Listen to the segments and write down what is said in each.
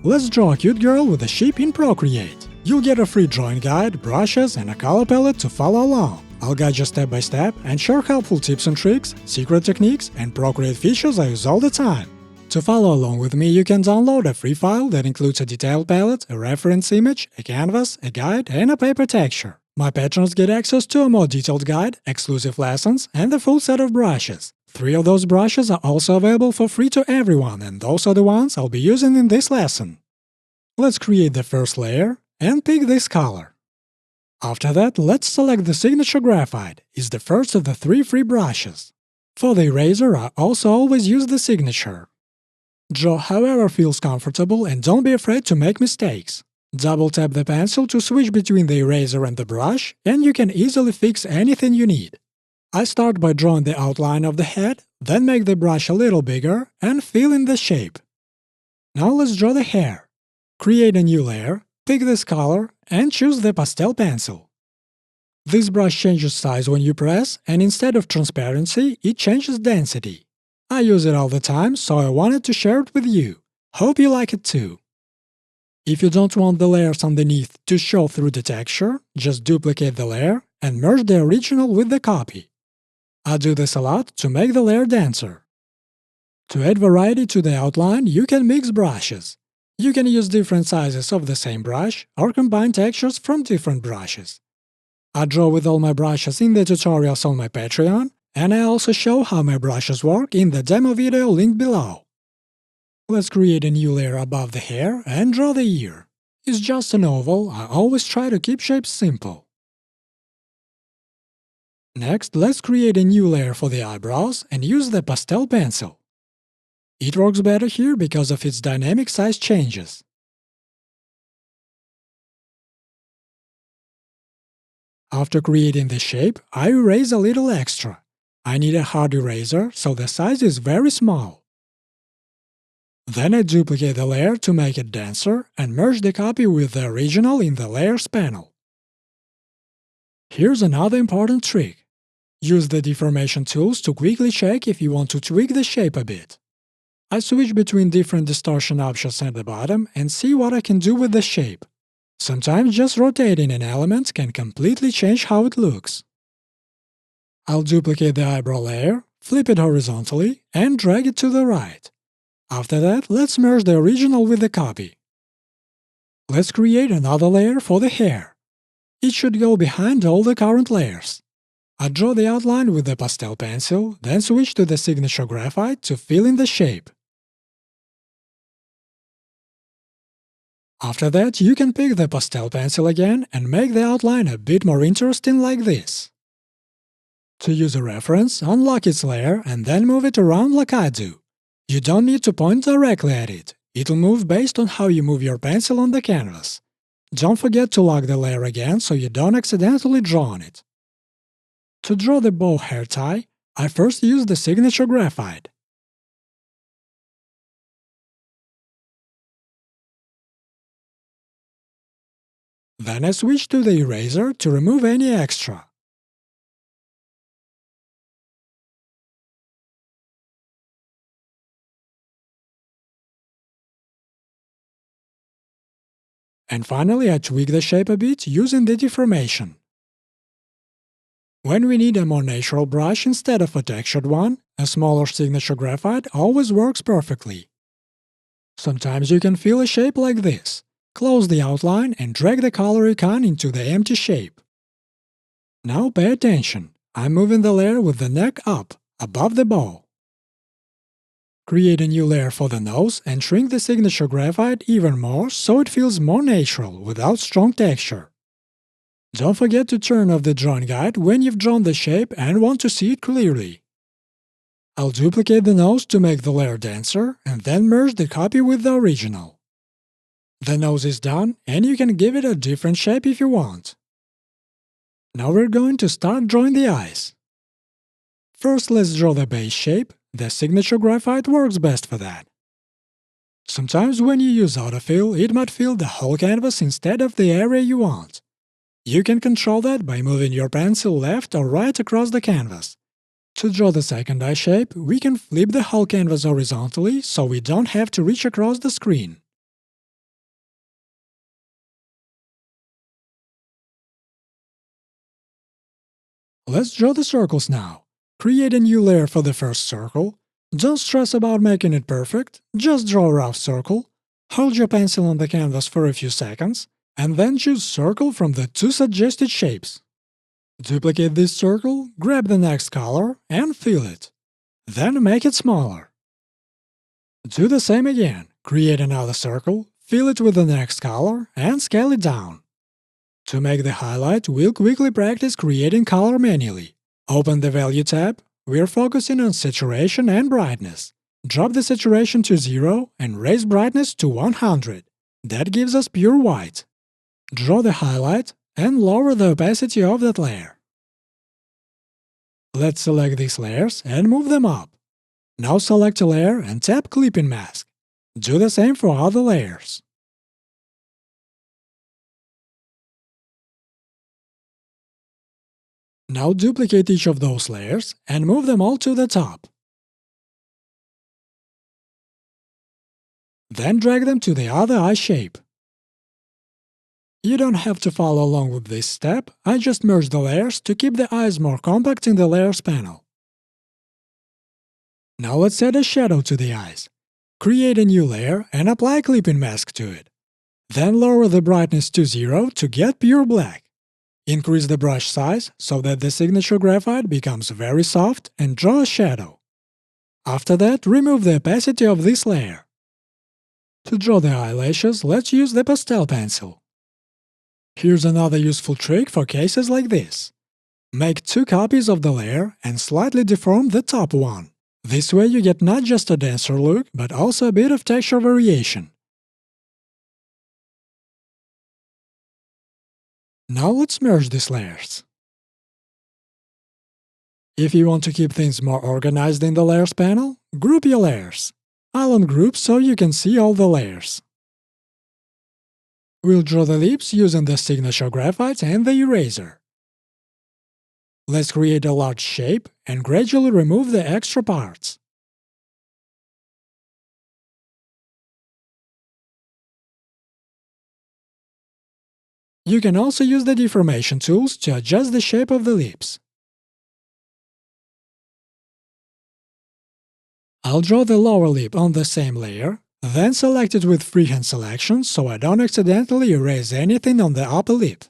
Let's draw a cute girl with a sheep in Procreate. You'll get a free drawing guide, brushes, and a color palette to follow along. I'll guide you step by step and share helpful tips and tricks, secret techniques, and Procreate features I use all the time. To follow along with me, you can download a free file that includes a detailed palette, a reference image, a canvas, a guide, and a paper texture. My patrons get access to a more detailed guide, exclusive lessons, and a full set of brushes. 3 of those brushes are also available for free to everyone, and those are the ones I'll be using in this lesson. Let's create the first layer and pick this color. After that, let's select the signature graphite. It's the first of the 3 free brushes. For the eraser, I also always use the signature. Draw however feels comfortable and don't be afraid to make mistakes. Double-tap the pencil to switch between the eraser and the brush, and you can easily fix anything you need. I start by drawing the outline of the head, then make the brush a little bigger and fill in the shape. Now let's draw the hair. Create a new layer, pick this color, and choose the pastel pencil. This brush changes size when you press, and instead of transparency, it changes density. I use it all the time, so I wanted to share it with you. Hope you like it too. If you don't want the layers underneath to show through the texture, just duplicate the layer and merge the original with the copy. I do this a lot to make the layer denser. To add variety to the outline, you can mix brushes. You can use different sizes of the same brush or combine textures from different brushes. I draw with all my brushes in the tutorials on my Patreon, and I also show how my brushes work in the demo video linked below. Let's create a new layer above the hair and draw the ear. It's just an oval, I always try to keep shapes simple. Next, let's create a new layer for the eyebrows and use the pastel pencil. It works better here because of its dynamic size changes. After creating the shape, I erase a little extra. I need a hard eraser, so the size is very small. Then I duplicate the layer to make it denser and merge the copy with the original in the Layers panel. Here's another important trick. Use the deformation tools to quickly check if you want to tweak the shape a bit. I switch between different distortion options at the bottom and see what I can do with the shape. Sometimes just rotating an element can completely change how it looks. I'll duplicate the eyebrow layer, flip it horizontally, and drag it to the right. After that, let's merge the original with the copy. Let's create another layer for the hair. It should go behind all the current layers. I draw the outline with the pastel pencil, then switch to the signature graphite to fill in the shape. After that, you can pick the pastel pencil again and make the outline a bit more interesting like this. To use a reference, unlock its layer and then move it around like I do. You don't need to point directly at it. It'll move based on how you move your pencil on the canvas. Don't forget to lock the layer again so you don't accidentally draw on it. To draw the bow hair tie, I first use the signature graphite. Then I switch to the eraser to remove any extra. And finally, I tweak the shape a bit using the deformation. When we need a more natural brush instead of a textured one, a smaller signature graphite always works perfectly. Sometimes you can feel a shape like this. Close the outline and drag the color icon into the empty shape. Now pay attention. I'm moving the layer with the neck up, above the bow. Create a new layer for the nose and shrink the signature graphite even more so it feels more natural without strong texture. Don't forget to turn off the drawing guide when you've drawn the shape and want to see it clearly. I'll duplicate the nose to make the layer denser and then merge the copy with the original. The nose is done, and you can give it a different shape if you want. Now we're going to start drawing the eyes. First, let's draw the base shape. The signature graphite works best for that. Sometimes when you use autofill, it might fill the whole canvas instead of the area you want. You can control that by moving your pencil left or right across the canvas. To draw the second eye shape, we can flip the whole canvas horizontally so we don't have to reach across the screen. Let's draw the circles now. Create a new layer for the first circle. Don't stress about making it perfect, just draw a rough circle. Hold your pencil on the canvas for a few seconds, and then choose Circle from the two suggested shapes. Duplicate this circle, grab the next color, and fill it. Then make it smaller. Do the same again. Create another circle, fill it with the next color, and scale it down. To make the highlight, we'll quickly practice creating color manually. Open the Value tab. We're focusing on saturation and brightness. Drop the saturation to 0 and raise brightness to 100. That gives us pure white. Draw the highlight and lower the opacity of that layer. Let's select these layers and move them up. Now select a layer and tap Clipping Mask. Do the same for other layers. Now duplicate each of those layers and move them all to the top. Then drag them to the other eye shape. You don't have to follow along with this step, I just merged the layers to keep the eyes more compact in the Layers panel. Now let's add a shadow to the eyes. Create a new layer and apply a Clipping Mask to it. Then lower the brightness to 0 to get pure black. Increase the brush size so that the signature graphite becomes very soft and draw a shadow. After that, remove the opacity of this layer. To draw the eyelashes, let's use the pastel pencil. Here's another useful trick for cases like this. Make two copies of the layer and slightly deform the top one. This way you get not just a denser look, but also a bit of texture variation. Now let's merge these layers. If you want to keep things more organized in the Layers panel, group your layers. I'll ungroup so you can see all the layers. We'll draw the lips using the signature graphite and the eraser. Let's create a large shape and gradually remove the extra parts. You can also use the deformation tools to adjust the shape of the lips. I'll draw the lower lip on the same layer, then select it with Freehand Selection so I don't accidentally erase anything on the upper lip.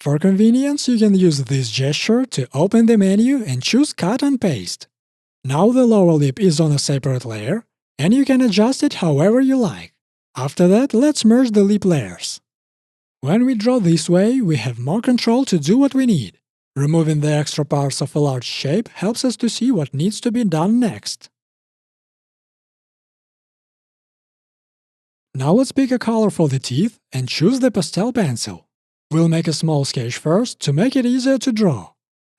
For convenience, you can use this gesture to open the menu and choose Cut and Paste. Now the lower lip is on a separate layer, and you can adjust it however you like. After that, let's merge the lip layers. When we draw this way, we have more control to do what we need. Removing the extra parts of a large shape helps us to see what needs to be done next. Now let's pick a color for the teeth and choose the pastel pencil. We'll make a small sketch first to make it easier to draw.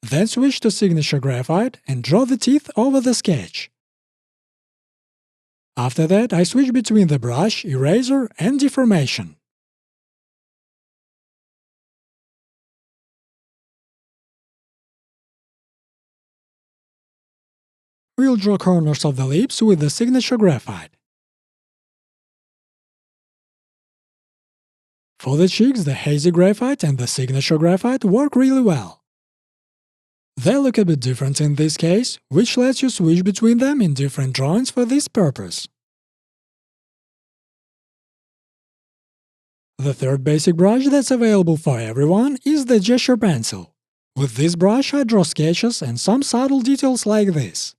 Then switch to signature graphite and draw the teeth over the sketch. After that, I switch between the brush, eraser, and deformation. We'll draw corners of the lips with the signature graphite. For the cheeks, the hazy graphite and the signature graphite work really well. They look a bit different in this case, which lets you switch between them in different drawings for this purpose. The third basic brush that's available for everyone is the gesture pencil. With this brush, I draw sketches and some subtle details like this.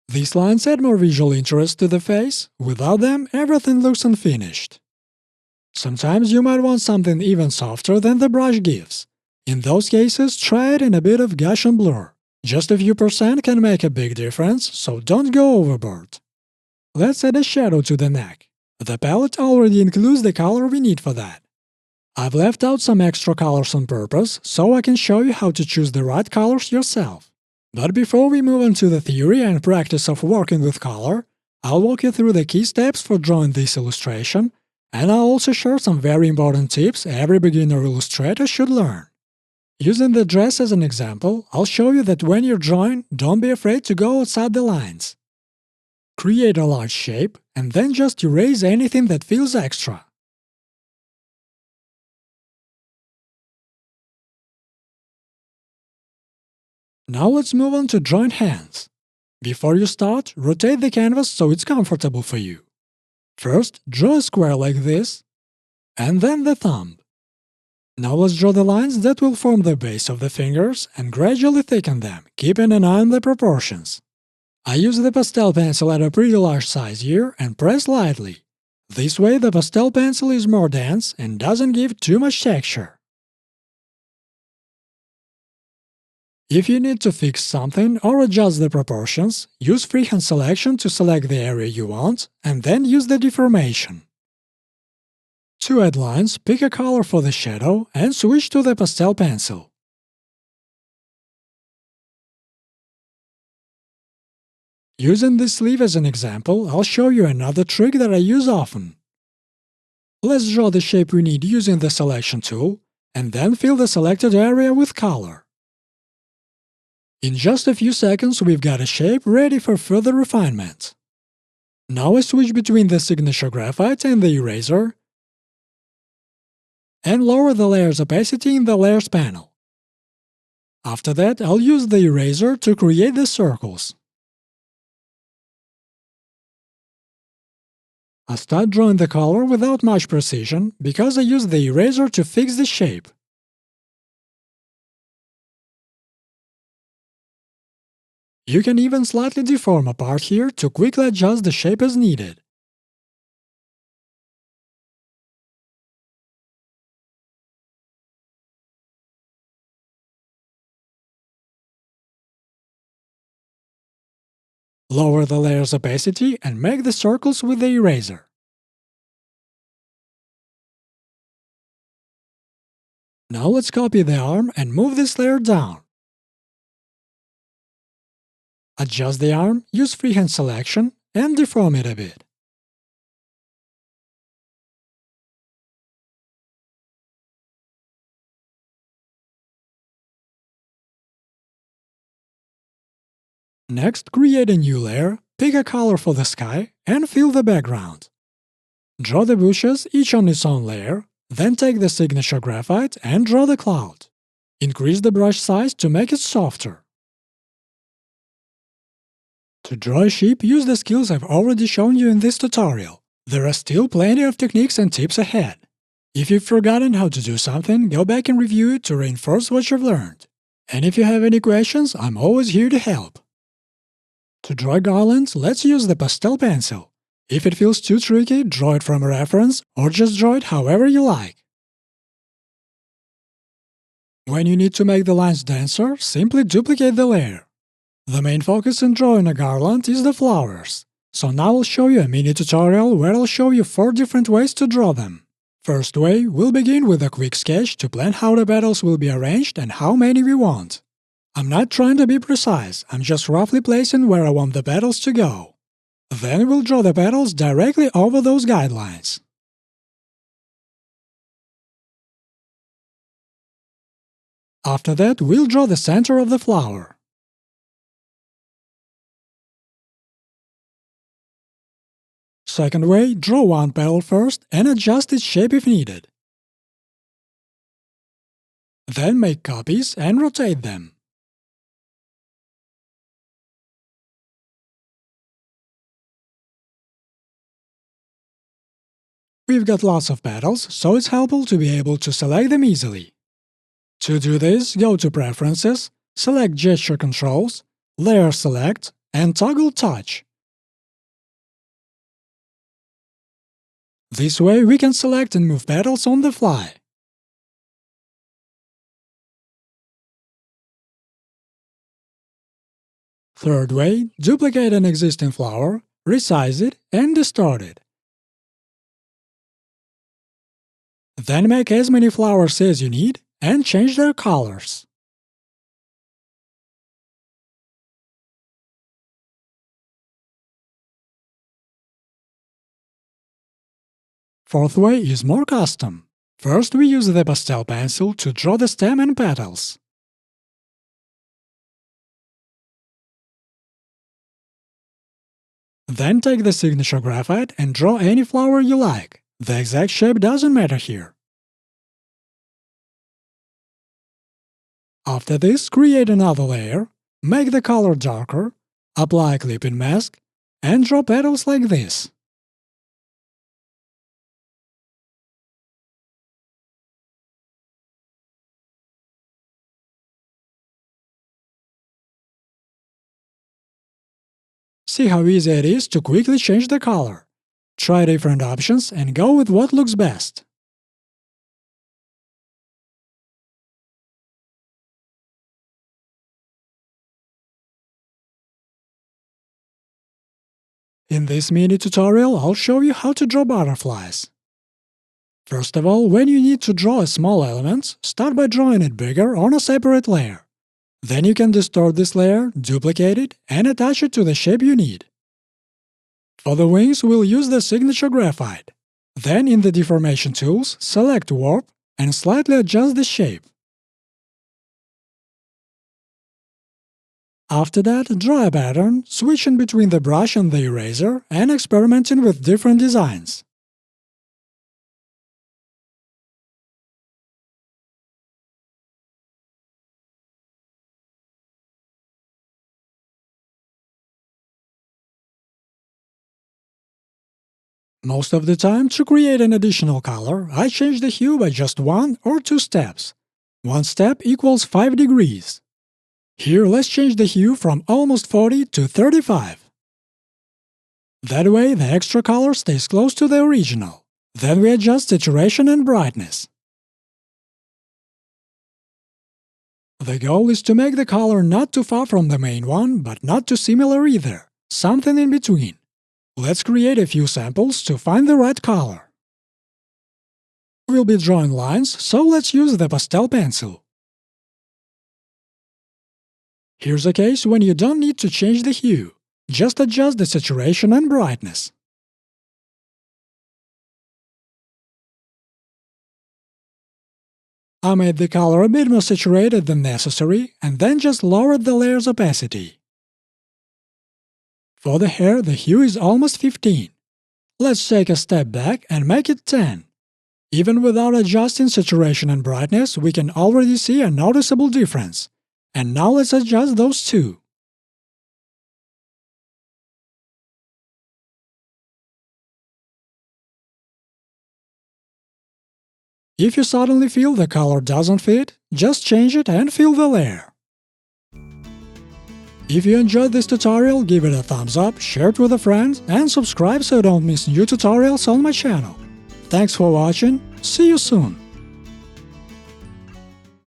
These lines add more visual interest to the face. Without them, everything looks unfinished. Sometimes you might want something even softer than the brush gives. In those cases, try adding a bit of Gaussian Blur. Just a few % can make a big difference, so don't go overboard. Let's add a shadow to the neck. The palette already includes the color we need for that. I've left out some extra colors on purpose, so I can show you how to choose the right colors yourself. But before we move on to the theory and practice of working with color, I'll walk you through the key steps for drawing this illustration, and I'll also share some very important tips every beginner illustrator should learn. Using the dress as an example, I'll show you that when you're drawing, don't be afraid to go outside the lines. Create a large shape, and then just erase anything that feels extra. Now let's move on to drawing hands. Before you start, rotate the canvas so it's comfortable for you. First, draw a square like this, and then the thumb. Now let's draw the lines that will form the base of the fingers and gradually thicken them, keeping an eye on the proportions. I use the pastel pencil at a pretty large size here and press lightly. This way the pastel pencil is more dense and doesn't give too much texture. If you need to fix something or adjust the proportions, use Freehand Selection to select the area you want and then use the Deformation. To add lines, pick a color for the shadow and switch to the pastel pencil. Using this sleeve as an example, I'll show you another trick that I use often. Let's draw the shape we need using the Selection tool, and then fill the selected area with color. In just a few seconds, we've got a shape ready for further refinement. Now I switch between the signature graphite and the eraser, and lower the layer's opacity in the Layers panel. After that, I'll use the eraser to create the circles. I start drawing the color without much precision because I use the eraser to fix the shape. You can even slightly deform a part here to quickly adjust the shape as needed. Lower the layer's opacity and make the circles with the eraser. Now let's copy the arm and move this layer down. Adjust the arm, use Freehand Selection, and deform it a bit. Next, create a new layer, pick a color for the sky, and fill the background. Draw the bushes, each on its own layer, then take the signature graphite and draw the cloud. Increase the brush size to make it softer. To draw a sheep, use the skills I've already shown you in this tutorial. There are still plenty of techniques and tips ahead. If you've forgotten how to do something, go back and review it to reinforce what you've learned. And if you have any questions, I'm always here to help. To draw garlands, let's use the pastel pencil. If it feels too tricky, draw it from a reference or just draw it however you like. When you need to make the lines denser, simply duplicate the layer. The main focus in drawing a garland is the flowers, so now I'll show you a mini tutorial where I'll show you 4 different ways to draw them. First way, we'll begin with a quick sketch to plan how the petals will be arranged and how many we want. I'm not trying to be precise, I'm just roughly placing where I want the petals to go. Then we'll draw the petals directly over those guidelines. After that, we'll draw the center of the flower. Second way, draw one petal first and adjust its shape if needed. Then make copies and rotate them. We've got lots of petals, so it's helpful to be able to select them easily. To do this, go to Preferences, select Gesture Controls, Layer Select, and toggle Touch. This way we can select and move petals on the fly. Third way, duplicate an existing flower, resize it, and distort it. Then make as many flowers as you need and change their colors. Fourth way is more custom. First, we use the pastel pencil to draw the stem and petals. Then take the signature graphite and draw any flower you like. The exact shape doesn't matter here. After this, create another layer, Make the color darker, apply a clipping mask, and draw petals like this. See how easy it is to quickly change the color. Try different options and go with what looks best. In this mini tutorial, I'll show you how to draw butterflies. First of all, when you need to draw a small element, start by drawing it bigger on a separate layer. Then you can distort this layer, duplicate it, and attach it to the shape you need. For the wings, we'll use the signature graphite. Then in the Deformation tools, select Warp and slightly adjust the shape. After that, draw a pattern, switching between the brush and the eraser and experimenting with different designs. Most of the time, to create an additional color, I change the hue by just 1 or 2 steps. 1 step equals 5 degrees. Here, let's change the hue from almost 40 to 35. That way, the extra color stays close to the original. Then we adjust saturation and brightness. The goal is to make the color not too far from the main one, but not too similar either, something in between. Let's create a few samples to find the right color. We'll be drawing lines, so let's use the pastel pencil. Here's a case when you don't need to change the hue. Just adjust the saturation and brightness. I made the color a bit more saturated than necessary and then just lowered the layer's opacity. For the hair, the hue is almost 15. Let's take a step back and make it 10. Even without adjusting saturation and brightness, we can already see a noticeable difference. And now let's adjust those two. If you suddenly feel the color doesn't fit, just change it and fill the layer. If you enjoyed this tutorial, give it a thumbs up, share it with a friend, and subscribe so you don't miss new tutorials on my channel. Thanks for watching, see you soon!